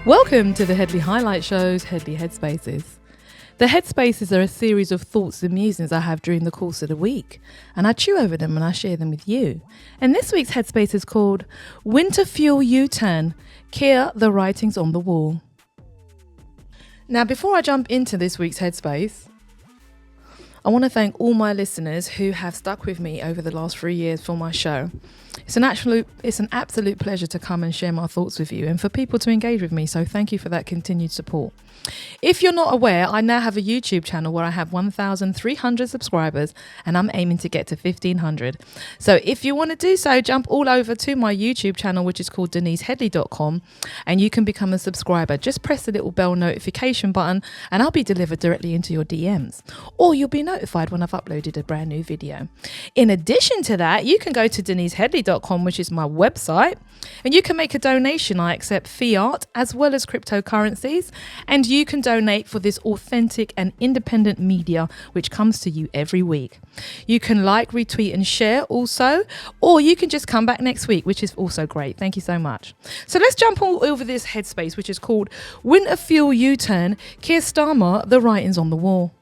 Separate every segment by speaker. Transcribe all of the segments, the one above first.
Speaker 1: Welcome to the Headley Highlight Show's Headley Headspaces. The Headspaces are a series of thoughts and musings I have during the course of the week, and I chew over them and I share them with you. And this week's Headspace is called Winter Fuel U-Turn, Keir the Writings on the Wall. Now, before I jump into this week's Headspace, I want to thank all my listeners who have stuck with me over the last 3 years for my show. It's an absolute pleasure to come and share my thoughts with you and for people to engage with me, so thank you for that continued support. If you're not aware, I now have a YouTube channel where I have 1,300 subscribers and I'm aiming to get to 1,500. So if you want to do so, jump all over to my YouTube channel, which is called DeniseHeadley.com, and you can become a subscriber. Just press the little bell notification button and I'll be delivered directly into your DMs, or you'll be notified when I've uploaded a brand new video. In addition to that, you can go to DeniseHeadley.com, which is my website, and you can make a donation. I accept fiat as well as cryptocurrencies, and you can donate for this authentic and independent media which comes to you every week. You can like, retweet and share also, or you can just come back next week, which is also great. Thank you so much. So let's jump all over this headspace, which is called Winter Fuel U-Turn, Keir Starmer, the Writings on the Wall.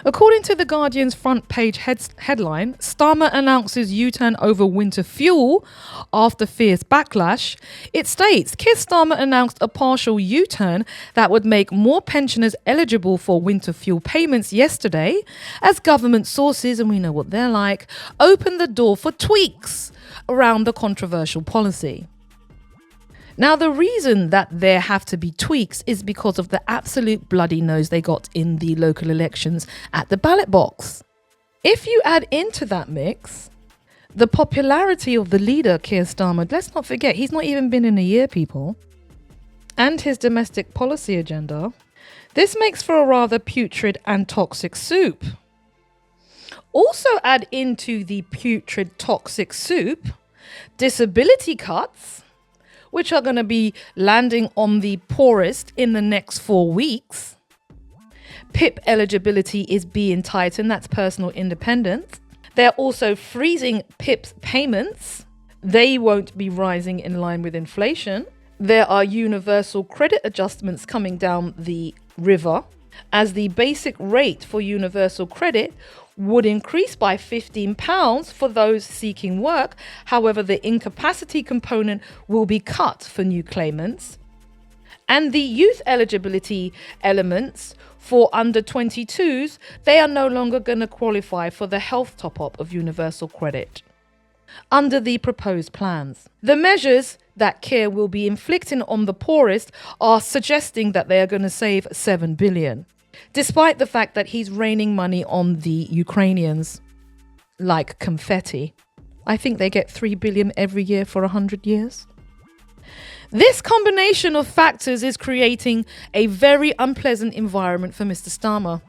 Speaker 1: According to The Guardian's front page headline, Starmer announces U-turn over winter fuel after fierce backlash. It states, Keir Starmer announced a partial U-turn that would make more pensioners eligible for winter fuel payments yesterday, as government sources, and we know what they're like, opened the door for tweaks around the controversial policy. Now, the reason that there have to be tweaks is because of the absolute bloody nose they got in the local elections at the ballot box. If you add into that mix the popularity of the leader, Keir Starmer, let's not forget, he's not even been in a year, people, and his domestic policy agenda, this makes for a rather putrid and toxic soup. Also add into the putrid, toxic soup disability cuts, which are going to be landing on the poorest in the next 4 weeks. PIP eligibility is being tightened, that's personal independence. They're also freezing PIP's payments. They won't be rising in line with inflation. There are universal credit adjustments coming down the river, as the basic rate for universal credit would increase by £15 for those seeking work. However, the incapacity component will be cut for new claimants. And the youth eligibility elements for under 22s, they are no longer going to qualify for the health top-up of universal credit under the proposed plans. The measures that Keir will be inflicting on the poorest are suggesting that they are going to save $7 billion. Despite the fact that he's raining money on the Ukrainians like confetti. I think they get $3 billion every year for 100 years. This combination of factors is creating a very unpleasant environment for Mr. Starmer.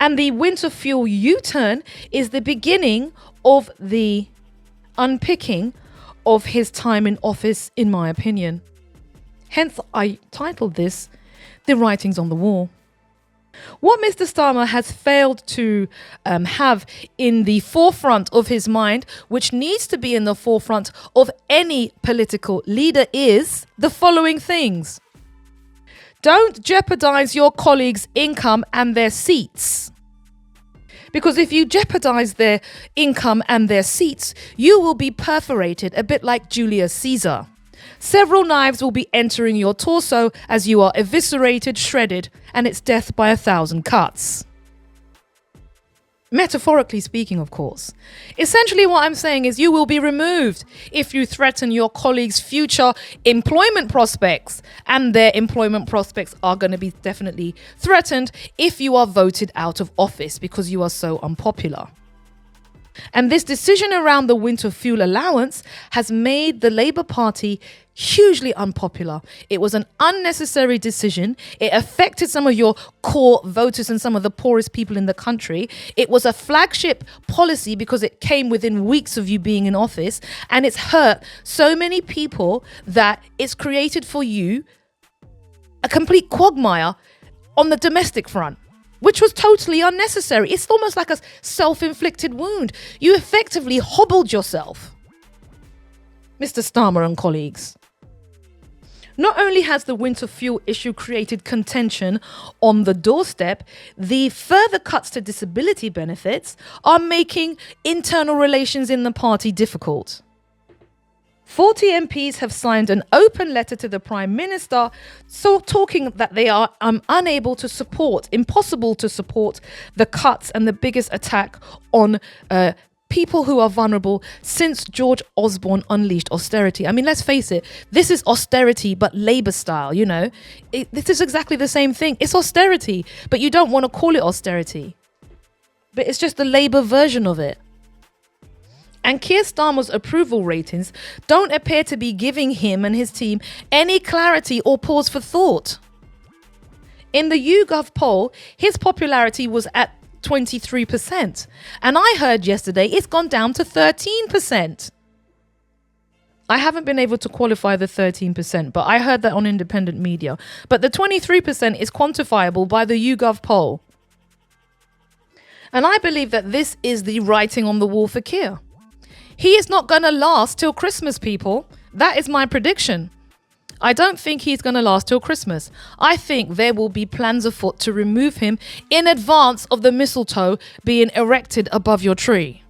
Speaker 1: And the winter fuel U-turn is the beginning of the unpicking of his time in office, in my opinion. Hence, I titled this The Writings on the Wall. What Mr. Starmer has failed to have in the forefront of his mind, which needs to be in the forefront of any political leader, is the following things. Don't jeopardize your colleagues' income and their seats. Because if you jeopardize their income and their seats, you will be perforated, a bit like Julius Caesar. Several knives will be entering your torso as you are eviscerated, shredded, and it's death by 1,000 cuts. Metaphorically speaking, of course. Essentially what I'm saying is you will be removed if you threaten your colleagues' future employment prospects, and their employment prospects are going to be definitely threatened if you are voted out of office because you are so unpopular. And this decision around the winter fuel allowance has made the Labour Party hugely unpopular. It was an unnecessary decision. It affected some of your core voters and some of the poorest people in the country. It was a flagship policy because it came within weeks of you being in office, and it's hurt so many people that it's created for you a complete quagmire on the domestic front, which was totally unnecessary. It's almost like a self-inflicted wound. You effectively hobbled yourself, Mr. Starmer and colleagues. Not only has the winter fuel issue created contention on the doorstep, the further cuts to disability benefits are making internal relations in the party difficult. 40 MPs have signed an open letter to the Prime Minister, so talking that they are impossible to support the cuts and the biggest attack on people who are vulnerable since George Osborne unleashed austerity. I mean, let's face it, this is austerity, but Labour style, you know. This is exactly the same thing. It's austerity, but you don't want to call it austerity. But it's just the Labour version of it. And Keir Starmer's approval ratings don't appear to be giving him and his team any clarity or pause for thought. In the YouGov poll, his popularity was at 23%. And I heard yesterday it's gone down to 13%. I haven't been able to qualify the 13%, but I heard that on independent media. But the 23% is quantifiable by the YouGov poll. And I believe that this is the writing on the wall for Keir. He is not going to last till Christmas, people. That is my prediction. I don't think he's going to last till Christmas. I think there will be plans afoot to remove him in advance of the mistletoe being erected above your tree.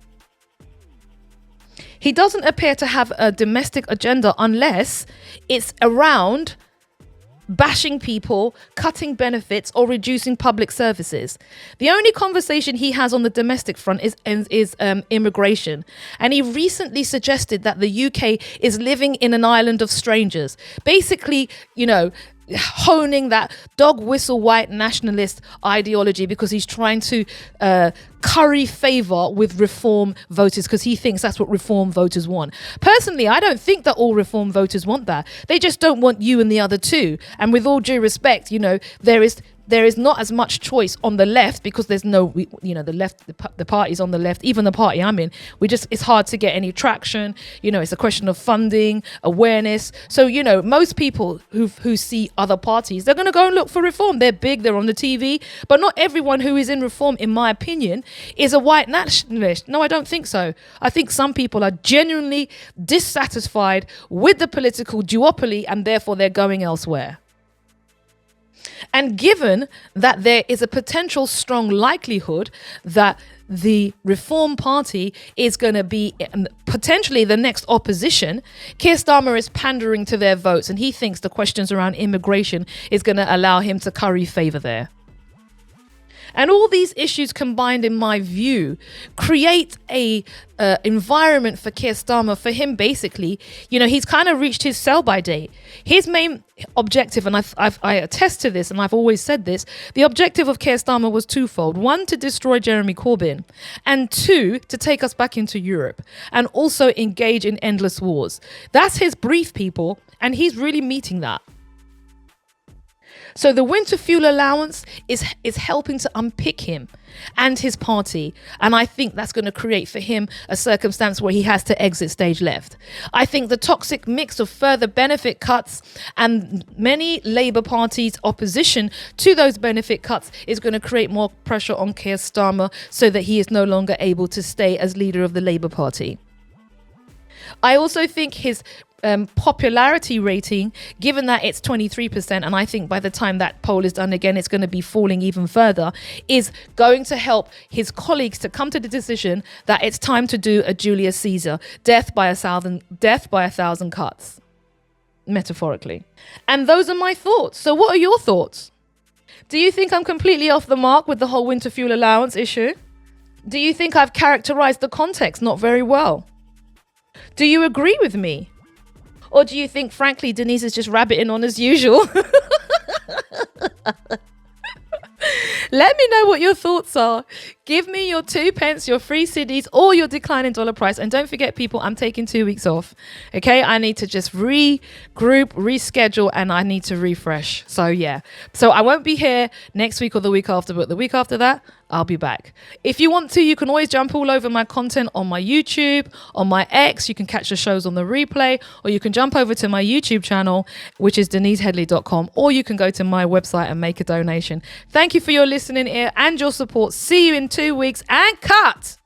Speaker 1: He doesn't appear to have a domestic agenda unless it's around bashing people, cutting benefits, or reducing public services. The only conversation he has on the domestic front is immigration. And he recently suggested that the UK is living in an island of strangers. Basically, you know, honing that dog whistle white nationalist ideology because he's trying to curry favour with reform voters because he thinks that's what reform voters want. Personally, I don't think that all reform voters want that. They just don't want you and the other two. And with all due respect, you know, there is not as much choice on the left because there's no, you know, the left, the parties on the left, even the party I'm in, it's hard to get any traction. You know, it's a question of funding, awareness. So, you know, most people who see other parties, they're going to go and look for reform. They're big, they're on the TV, but not everyone who is in reform, in my opinion, is a white nationalist. No, I don't think so. I think some people are genuinely dissatisfied with the political duopoly and therefore they're going elsewhere. And given that there is a potential strong likelihood that the Reform Party is going to be potentially the next opposition, Keir Starmer is pandering to their votes and he thinks the questions around immigration is going to allow him to curry favour there. And all these issues combined, in my view, create a environment for Keir Starmer, for him basically, you know, he's kind of reached his sell-by date. His main objective, and I attest to this, and I've always said this, the objective of Keir Starmer was twofold. One, to destroy Jeremy Corbyn, and two, to take us back into Europe, and also engage in endless wars. That's his brief, people, and he's really meeting that. So the winter fuel allowance is helping to unpick him and his party. And I think that's going to create for him a circumstance where he has to exit stage left. I think the toxic mix of further benefit cuts and many Labour Party's opposition to those benefit cuts is going to create more pressure on Keir Starmer so that he is no longer able to stay as leader of the Labour Party. I also think his popularity rating, given that it's 23%, and I think by the time that poll is done again, it's going to be falling even further, is going to help his colleagues to come to the decision that it's time to do a Julius Caesar, death by a thousand cuts, metaphorically. And those are my thoughts. So what are your thoughts? Do you think I'm completely off the mark with the whole winter fuel allowance issue? Do you think I've characterized the context not very well? Do you agree with me? Or do you think, frankly, Denise is just rabbiting on as usual? Let me know what your thoughts are. Give me your 2 pence, your free CDs, or your declining dollar price. And don't forget, people, I'm taking 2 weeks off. Okay, I need to just regroup, reschedule, and I need to refresh. So yeah, so I won't be here next week or the week after, but the week after that, I'll be back. If you want to, you can always jump all over my content on my YouTube, on my X. You can catch the shows on the replay, or you can jump over to my YouTube channel, which is deniseheadley.com, or you can go to my website and make a donation. Thank you for your listening ear and your support. See you in 2 weeks, and cut!